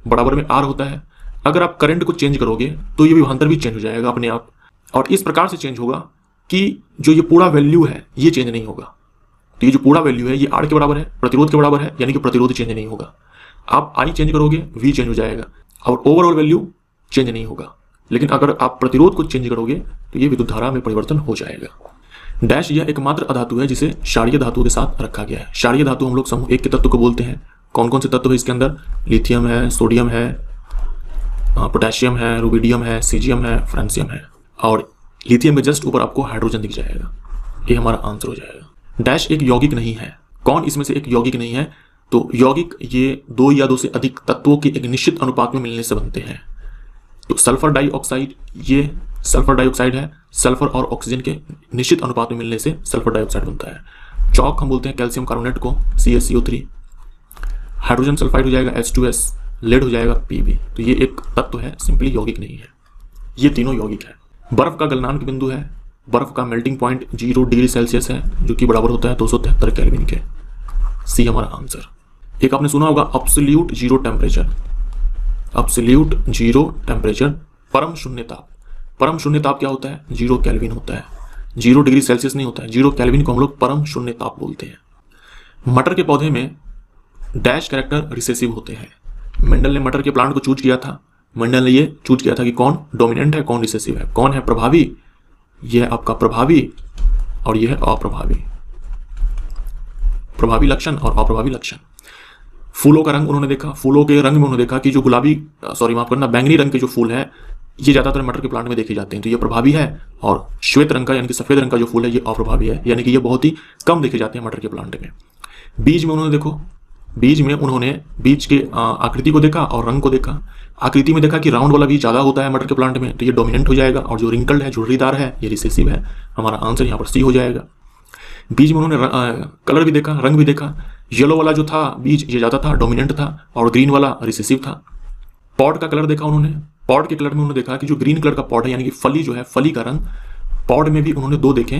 Speaker 2: बराबर में R होता है। अगर आप करंट को चेंज करोगे तो ये विभवांतर भी चेंज हो जाएगा अपने आप, और इस प्रकार से चेंज होगा कि जो ये पूरा वैल्यू है ये चेंज नहीं होगा। तो ये जो पूरा वैल्यू है ये R के बराबर है, प्रतिरोध के बराबर है, यानी कि प्रतिरोध चेंज नहीं होगा। आप I चेंज करोगे V चेंज हो जाएगा, और ओवरऑल वैल्यू चेंज नहीं होगा। लेकिन अगर आप प्रतिरोध को चेंज करोगे तो ये विद्युत धारा में परिवर्तन हो जाएगा। डैश यह एकमात्र अधातु है जिसे क्षारीय धातुओं के साथ रखा गया है। क्षारीय धातु हम लोग समूह 1 के तत्व को बोलते हैं। कौन कौन से तत्व है इसके अंदर? लिथियम है, सोडियम है, पोटेशियम है, रुबिडियम है, सीजियम है, फ्रांसियम है, और लिथियम के जस्ट ऊपर आपको हाइड्रोजन दिख जाएगा। ये हमारा आंसर हो जाएगा। डैश एक यौगिक नहीं है। कौन इसमें से एक यौगिक नहीं है? तो यौगिक ये दो या दो से अधिक तत्वों के एक निश्चित अनुपात में मिलने से बनते हैं। तो सल्फर डाइऑक्साइड, ये सल्फर डाइऑक्साइड है, सल्फर और ऑक्सीजन के निश्चित अनुपात में मिलने से सल्फर डाइऑक्साइड बनता है। चौक हम बोलते हैं कैल्शियम कार्बोनेट को, CaCO3। हाइड्रोजन सल्फाइड हो जाएगा H2S, लेड हो जाएगा Pb। तो ये एक तत्व है, सिंपली यौगिक नहीं है। ये तीनों यौगिक है। बर्फ का गलनांक बिंदु है, बर्फ का मेल्टिंग पॉइंट 0 डिग्री सेल्सियस है, जो कि बराबर होता है 273 केल्विन के। सी हमारा आंसर। एक आपने सुना होगा absolute zero temperature, absolute zero temperature, परम शून्य ताप। परम शून्य ताप क्या होता है? 0 केल्विन होता है, 0 डिग्री सेल्सियस नहीं होता है। 0 केल्विन को हम लोग परम शून्य ताप बोलते हैं। मटर के पौधे में डैश कैरेक्टर रिसेसिव होते हैं। मेंडल ने मटर के प्लांट को चूज किया था। मेंडल ने ये चूज किया था कि कौन डोमिनेंट है, कौन रिसेसिव है, कौन है प्रभावी। यह है आपका प्रभावी और यह है अप्रभावी। प्रभावी लक्षण और अप्रभावी लक्षण। फूलों का रंग उन्होंने देखा, फूलों के रंग में उन्होंने देखा कि जो गुलाबी बैंगनी रंग के जो फूल है ये ज्यादातर मटर के प्लांट में देखे जाते हैं, तो ये प्रभावी है। और श्वेत रंग का यानी कि सफेद रंग का जो फूल है ये अप्रभावी है, यानी कि ये बहुत ही कम देखे जाते हैं मटर के प्लांट में। बीज में उन्होंने देखो, बीज में उन्होंने बीज के आकृति को देखा और रंग को देखा। आकृति में देखा कि राउंड वाला बीज ज्यादा होता है मटर के प्लांट में, तो ये डोमिनेंट हो जाएगा, और जो रिंकल्ड है, झुर्रीदार है, ये रिसेसिव है। हमारा आंसर यहाँ पर सी हो जाएगा। बीज में उन्होंने कलर भी देखा, रंग भी देखा। येलो वाला जो था बीज ये ज्यादा था, डोमिनेंट था, और ग्रीन वाला रिसेसिव था। पॉड का कलर देखा उन्होंने, पॉड के कलर में उन्होंने देखा कि जो ग्रीन कलर का पॉड है यानी कि फली जो है, फली का रंग, पॉड में भी उन्होंने दो देखे,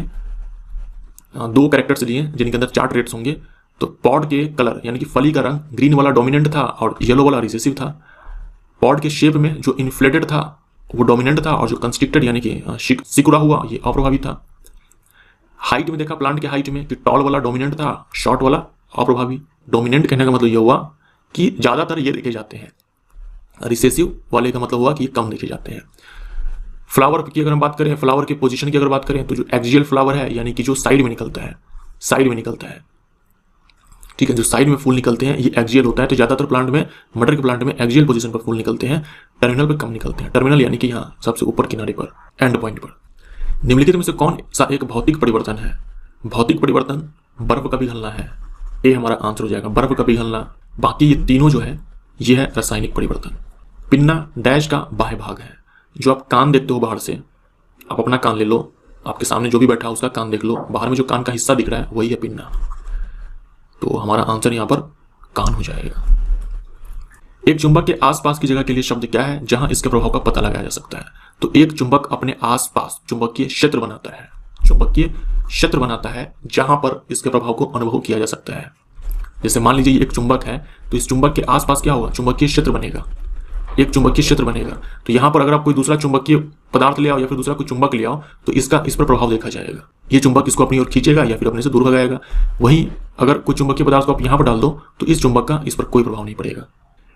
Speaker 2: दो कैरेक्टर्स लिए जिनके अंदर 4 ट्रेट्स होंगे। तो पॉड के कलर यानी कि फली का रंग, ग्रीन वाला डोमिनेंट था और येलो वाला रिसेसिव था। पॉड के शेप में जो इन्फ्लेटेड था वो डोमिनेंट था, और जो कंस्ट्रिक्टेड यानी कि सिकुड़ा हुआ ये अप्रभावी था। हाइट में देखा, प्लांट के हाइट में कि टॉल वाला डोमिनेंट था, शॉर्ट वाला अप्रभावी। डोमिनेंट कहने का मतलब ये हुआ कि ज्यादातर ये देखे जाते हैं, रिसेसिव वाले का मतलब हुआ कि ये कम देखे जाते हैं। फ्लावर की अगर हम बात करें, फ्लावर की पोजीशन की अगर बात करें, तो जो एक्सियल फ्लावर है यानी कि जो साइड में निकलता है, साइड में निकलता है, ठीक है, जो साइड में फूल निकलते हैं ये एक्सियल होता है। तो ज्यादातर प्लांट में, मटर के प्लांट में एक्सियल पोजीशन पर फूल निकलते हैं, टर्मिनल पर कम निकलते हैं। टर्मिनल यानी कि यहाँ सबसे ऊपर किनारे पर, एंड पॉइंट पर। निम्नलिखित में से कौन सा एक भौतिक परिवर्तन है? भौतिक परिवर्तन बर्फ का पिघलना है, ये हमारा आंसर हो जाएगा, बर्फ का पिघलना। बाकी ये तीनों जो है ये है रासायनिक परिवर्तन। पिन्ना डैश का बाह्य भाग है। जो आप कान देखते हो बाहर से, आप अपना कान ले लो, आपके सामने जो भी बैठा है उसका कान देख लो, बाहर में जो कान का हिस्सा दिख रहा है वही है पिन्ना। तो हमारा आंसर यहाँ पर कान हो जाएगा। एक चुंबक के आसपास की जगह के लिए शब्द क्या है जहां इसके प्रभाव का पता लगाया जा सकता है? तो एक चुंबक अपने आसपास चुंबकीय क्षेत्र बनाता है, चुंबकीय क्षेत्र बनाता है जहां पर इसके प्रभाव को अनुभव किया जा सकता है। जैसे मान लीजिए ये एक चुंबक है, तो इस चुंबक के आसपास क्या होगा? चुंबकीय क्षेत्र बनेगा, एक चुंबकीय क्षेत्र बनेगा। तो यहां पर अगर आप कोई दूसरा चुंबकीय पदार्थ ले आओ या फिर दूसरा कोई चुंबक ले आओ, तो इसका इस पर प्रभाव देखा जाएगा। ये चुंबक इसको अपनी ओर खींचेगा या फिर अपने से दूर भगाएगा। वहीं अगर कोई चुंबकीय पदार्थ को आप यहां पर डाल दो तो इस चुंबक का इस पर कोई प्रभाव नहीं पड़ेगा।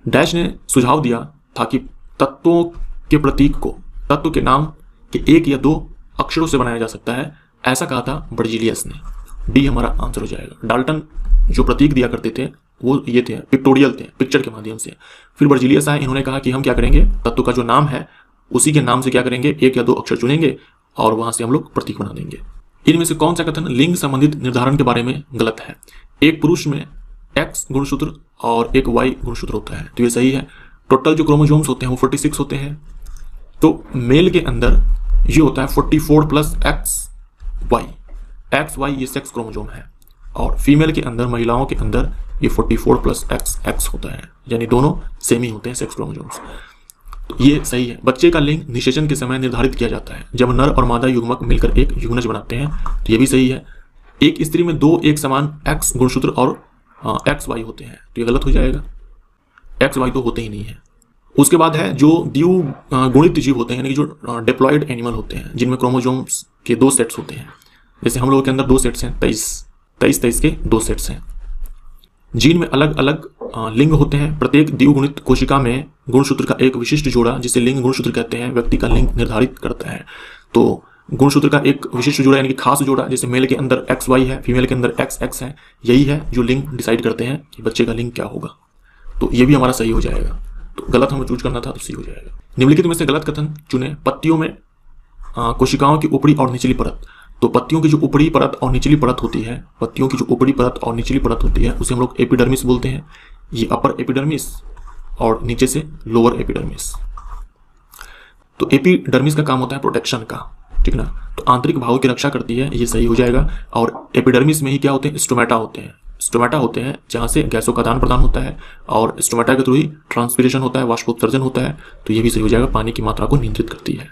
Speaker 2: डैश ने सुझाव दिया था कि तत्वों के प्रतीक को तत्व के नाम के एक या दो अक्षरों से बनाया जा सकता है, ऐसा कहा था बर्जीलियस ने। डी हमारा आंसर हो जाएगा। डाल्टन जो प्रतीक दिया करते थे वो ये थे, पिक्टोरियल थे, पिक्चर के माध्यम से। फिर बर्जीलियस आए, इन्होंने कहा कि हम क्या करेंगे, तत्व का जो नाम है उसी के नाम से क्या करेंगे, एक या दो अक्षर चुनेंगे और वहां से हम लोग प्रतीक बना देंगे। इनमें से कौन सा कथन लिंग संबंधित निर्धारण के बारे में गलत है? एक पुरुष में X गुणसूत्र और एक Y गुणसूत्र होता है, तो ये सही है। टोटल जो क्रोमोसोम्स होते हैं वो 46 होते हैं। तो मेल के अंदर ये होता है 44 प्लस XY ये सेक्स क्रोमोसोम है, और फीमेल के अंदर, महिलाओं के अंदर ये 44 प्लस XX होता है, यानी दोनों सेम ही होते हैं सेक्स क्रोमोसोम्स। तो ये सही है। बच्चे का लिंग निषेचन के समय निर्धारित किया जाता है जब नर और मादा युग्मक मिलकर एक युग्मज बनाते हैं, तो ये भी सही है। एक स्त्री में दो एक समान X गुणसूत्र और XY होते हैं, तो ये गलत हो जाएगा, XY तो होते ही नहीं है। उसके बाद है जो द्विगुणित जीव होते हैं, यानी कि जो डिप्लॉयड एनिमल होते हैं जिनमें क्रोमोसोम्स के दो सेट्स होते हैं। जैसे हम लोगों के अंदर दो सेट्स हैं, 23 के दो सेट्स हैं। जीन में अलग अलग लिंग होते हैं। प्रत्येक द्विगुणित कोशिका में गुणसूत्र का एक विशिष्ट जोड़ा, जिसे लिंग गुणसूत्र कहते हैं, व्यक्ति का लिंग निर्धारित करता है। तो गुणसूत्र का एक विशिष्ट जोड़ा यानी कि खास जोड़ा, जैसे मेल के अंदर XY है, फीमेल के अंदर XX है, यही है जो लिंग डिसाइड करते हैं कि बच्चे का लिंग क्या होगा। तो ये भी हमारा सही हो जाएगा। तो गलत हमें चूज करना था, तो सही हो जाएगा। निम्नलिखित में से गलत कथन चुने। पत्तियों में कोशिकाओं की ऊपरी और निचली परत। तो पत्तियों की जो ऊपरी परत और निचली परत होती है, पत्तियों की जो ऊपरी परत और निचली परत होती है उसे हम लोग एपिडर्मिस बोलते हैं। ये अपर एपिडर्मिस और नीचे से लोअर एपिडर्मिस। तो एपिडर्मिस का काम होता है प्रोटेक्शन का, ठीक ना, तो आंतरिक भागों की रक्षा करती है, ये सही हो जाएगा। और एपिडर्मिस में ही क्या होते हैं, स्टोमेटा होते हैं। स्टोमेटा होते हैं जहां से गैसों का आदान प्रदान होता है, और स्टोमेटा के थ्रू ही ट्रांसपिरेशन होता है, वाष्पोत्सर्जन होता है, तो ये भी सही हो जाएगा। पानी की मात्रा को नियंत्रित करती है।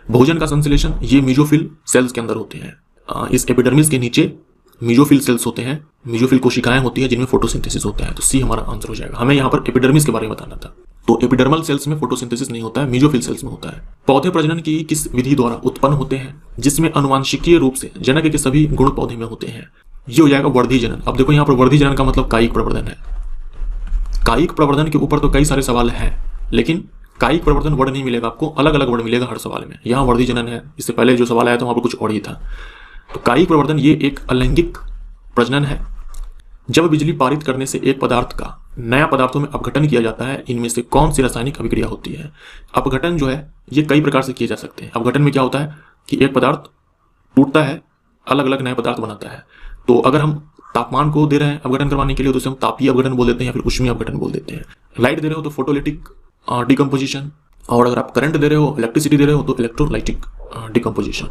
Speaker 2: भोजन का संश्लेषण ये मीजोफिल सेल्स के अंदर होते हैं। इस एपिडर्मिस के नीचे मीजोफिल सेल्स होते हैं, मीजोफिल कोशिकाएं होती है जिनमें फोटोसिंथेसिस होता है। तो सी हमारा आंसर हो जाएगा। हमें यहाँ पर एपिडर्मिस के बारे में बताना था। तो एपिडर्मल सेल्स में फोटोसिंथेसिस नहीं होता है, मीजोफिल सेल्स में होता है। पौधे प्रजनन की किस विधि द्वारा उत्पन्न होते हैं जिसमें अनुवांशिकीय रूप से जनक के सभी गुण पौधे में होते हैं? ये हो जाएगा वर्धी जनन। अब देखो यहाँ पर वर्धी जनन का मतलब कायिक प्रवर्धन है। कायिक प्रवर्धन के ऊपर तो कई सारे सवाल हैं, लेकिन कायिक प्रवर्धन वर्ड नहीं मिलेगा आपको, अलग अलग वर्ड मिलेगा हर सवाल में। यहाँ वर्धी जनन है, इससे पहले जो सवाल आया था वहां पर कुछ और ही था। तो कायिक प्रवर्धन ये एक अलैंगिक प्रजनन है। जब बिजली पारित करने से एक पदार्थ का नया पदार्थों में अपघटन किया जाता है, इनमें से कौन सी रासायनिक अभिक्रिया होती है? अपघटन जो है ये कई प्रकार से किए जा सकते हैं। अपघटन में क्या होता है कि एक पदार्थ टूटता है, अलग अलग नए पदार्थ बनाता है। तो अगर हम तापमान को दे रहे हैं अपघटन करवाने के लिए तो उसे हम तापीय अपघटन बोल देते हैं या फिर ऊष्मीय अपघटन बोल देते हैं। लाइट दे रहे हो तो फोटोलिटिक डिकम्पोजिशन, और अगर आप करंट दे रहे हो, इलेक्ट्रिसिटी दे रहे हो तो इलेक्ट्रोलाइटिक डिकम्पोजिशन।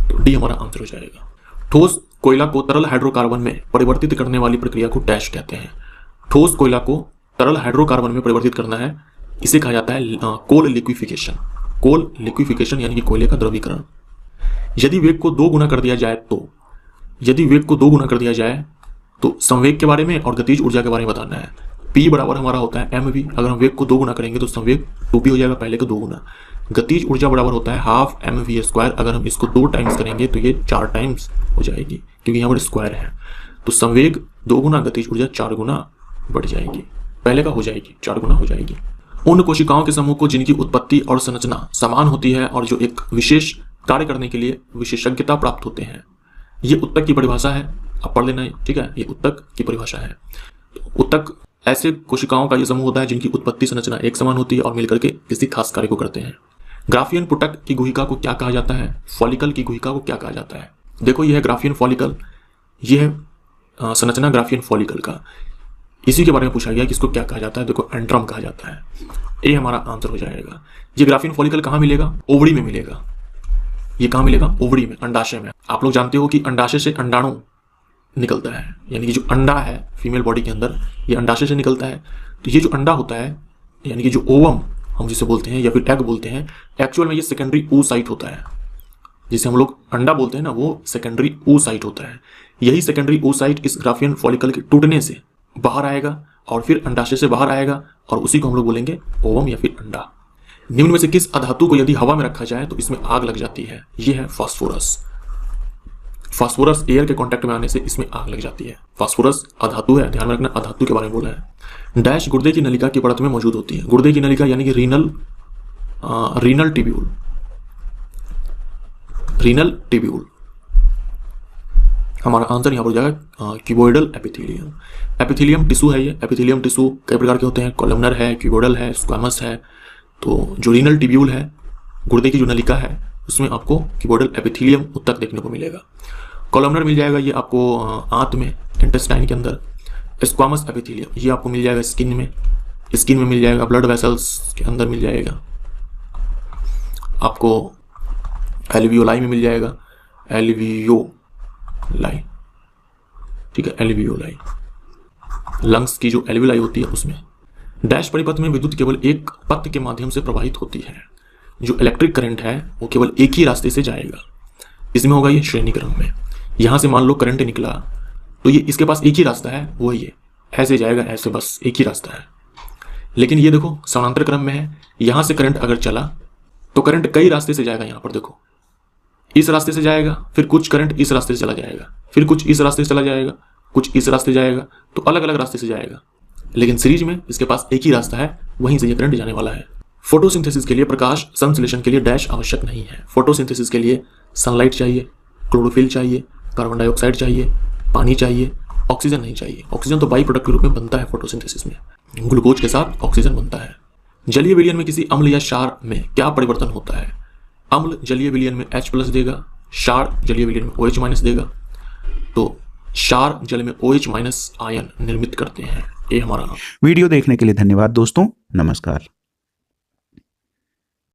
Speaker 2: तो डी हमारा आंसर हो जाएगा। ठोस कोयला को तरल हाइड्रोकार्बन में परिवर्तित करने वाली प्रक्रिया को डैश कहते हैं। ठोस कोयला को तरल हाइड्रोकार्बन में परिवर्तित करना है, इसे कहा जाता है कोल लिक्विफिकेशन। कोल लिक्विफिकेशन यानी कि कोयले का द्रवीकरण। यदि वेग को 2 गुना कर दिया जाए तो संवेग के बारे में और गतिज ऊर्जा के बारे में बताना है। P बराबर हमारा होता है mv। अगर हम वेग को 2 गुना करेंगे तो संवेग 2p हो जाएगा, पहले का 2 गुना। गतिज ऊर्जा बराबर होता है हाफ mv²। अगर हम इसको 2 टाइम्स करेंगे तो ये 4 टाइम्स हो जाएगी, क्योंकि यहाँ पर स्क्वायर है। तो संवेग 2 गुना, गतिज ऊर्जा 4 गुना बढ़ जाएगी, पहले का हो जाएगी 4 गुना हो जाएगी। उन कोशिकाओं के समूह को जिनकी उत्पत्ति और संरचना समान होती है और जो एक विशेष कार्य करने के लिए विशेषज्ञता प्राप्त होते हैं। ये उत्तक की परिभाषा है, अब पढ़ लेना है, ठीक है। ये उत्तक की परिभाषा है। उत्तक ऐसे कोशिकाओं का ये समूह होता है जिनकी उत्पत्ति संरचना एक समान होती है और मिलकर के किसी खास कार्य को करते हैं। ग्राफियन पुटक की गुहिका को क्या कहा जाता है? फॉलिकल की गुहिका को क्या कहा जाता है? देखो ये है ग्राफियन फॉलिकल, ये है संरचना ग्राफियन फॉलिकल का। इसी के बारे में पूछा गया कि इसको क्या कहा जाता है। देखो एंड्रम कहा जाता है, ये हमारा आंसर हो जाएगा। ये ग्राफियन फॉलिकल कहाँ मिलेगा? ओवरी में मिलेगा। ये कहाँ मिलेगा? ओवरी में, अंडाशय में। आप लोग जानते हो कि अंडाशय से अंडाणु निकलता है, यानी कि जो अंडा है फीमेल बॉडी के अंदर, ये अंडाशय से निकलता है। तो ये जो अंडा होता है, यानी कि जो ओवम हम जिसे बोलते हैं या फिर एग बोलते हैं, एक्चुअल में ये सेकेंडरी oocyte होता है। जिसे हम लोग अंडा बोलते हैं ना, वो सेकेंडरी oocyte होता है। यही सेकेंडरी oocyte इस ग्राफियन फॉलिकल के टूटने से बाहर आएगा और फिर अंडाशय से बाहर आएगा और उसी को हम लोग बोलेंगे ओवम या फिर अंडा। निम्न में से किस अधातु को यदि हवा में रखा जाए तो इसमें आग लग जाती है? ये है फास्फोरस। फास्फोरस एयर के कांटेक्ट में आने से इसमें आग लग जाती है। फास्फोरस अधातु है, ध्यान में रखना, अधातु के बारे में बोला है। डैश गुर्दे की नलिका की परत में मौजूद होती है। गुर्दे की नलिका यानी कि रीनल टिब्यूल। रीनल टिब्यूल हमारा आंसर यहाँ पर हो जाएगा क्यूबोइडल एपिथेलियम। एपिथेलियम टिश्यू है ये। एपिथेलियम टिश्यू कई प्रकार के होते हैं, कॉलमनर है, क्यूबोइडल है, स्क्वामस है। तो जो रीनल टिब्यूल है, गुर्दे की जो नलिका है, उसमें आपको क्यूबोइडल एपिथेलियम उत्तक देखने को मिलेगा। कॉलमनर मिल जाएगा ये आपको आंत में, इंटेस्टाइन के अंदर। स्क्वामस एपिथेलियम ये आपको मिल जाएगा स्किन में, स्किन में मिल जाएगा, ब्लड वेसल्स के अंदर मिल जाएगा, आपको एल्वियोलाई में मिल जाएगा, एल्वियोलाई, ठीक है, एल्वियोलाई, लंग्स की जो एल्वियोलाई होती है उसमें। डैश परिपथ में विद्युत केवल एक पथ के माध्यम से प्रवाहित होती है। जो इलेक्ट्रिक करंट है वो केवल एक ही रास्ते से जाएगा। इसमें होगा ये श्रेणी क्रम में। यहां से मान लो करंट निकला तो ये इसके पास एक ही रास्ता है, वो ये ऐसे जाएगा, ऐसे, बस एक ही रास्ता है। लेकिन ये देखो समानांतर क्रम में है। यहां से करंट अगर चला तो करंट कई रास्ते से जाएगा। यहां पर देखो इस रास्ते से जाएगा, फिर कुछ करंट इस रास्ते से चला जाएगा, फिर कुछ इस रास्ते से चला जाएगा, कुछ इस रास्ते जाएगा, तो अलग अलग रास्ते से जाएगा। लेकिन सीरीज में इसके पास एक ही रास्ता है, वहीं से ये करंट जाने वाला है। फोटोसिंथेसिस के लिए प्रकाश संश्लेषण के लिए डैश आवश्यक नहीं है। फोटोसिंथेसिस के लिए सनलाइट चाहिए, क्लोरोफिल चाहिए, कार्बन डाइऑक्साइड चाहिए, पानी चाहिए, ऑक्सीजन नहीं चाहिए। ऑक्सीजन तो बाई प्रोडक्ट के रूप में बनता है फोटोसिंथेसिस में, ग्लूकोज के साथ ऑक्सीजन बनता है। जलीय विलयन में किसी अम्ल या क्षार में क्या परिवर्तन होता है? अम्ल जलीय विलयन में H+ देगा, क्षार जलीय विलयन में OH- देगा। तो क्षार जल में OH- आयन निर्मित करते हैं। ये हमारा।
Speaker 1: वीडियो देखने के लिए धन्यवाद दोस्तों, नमस्कार।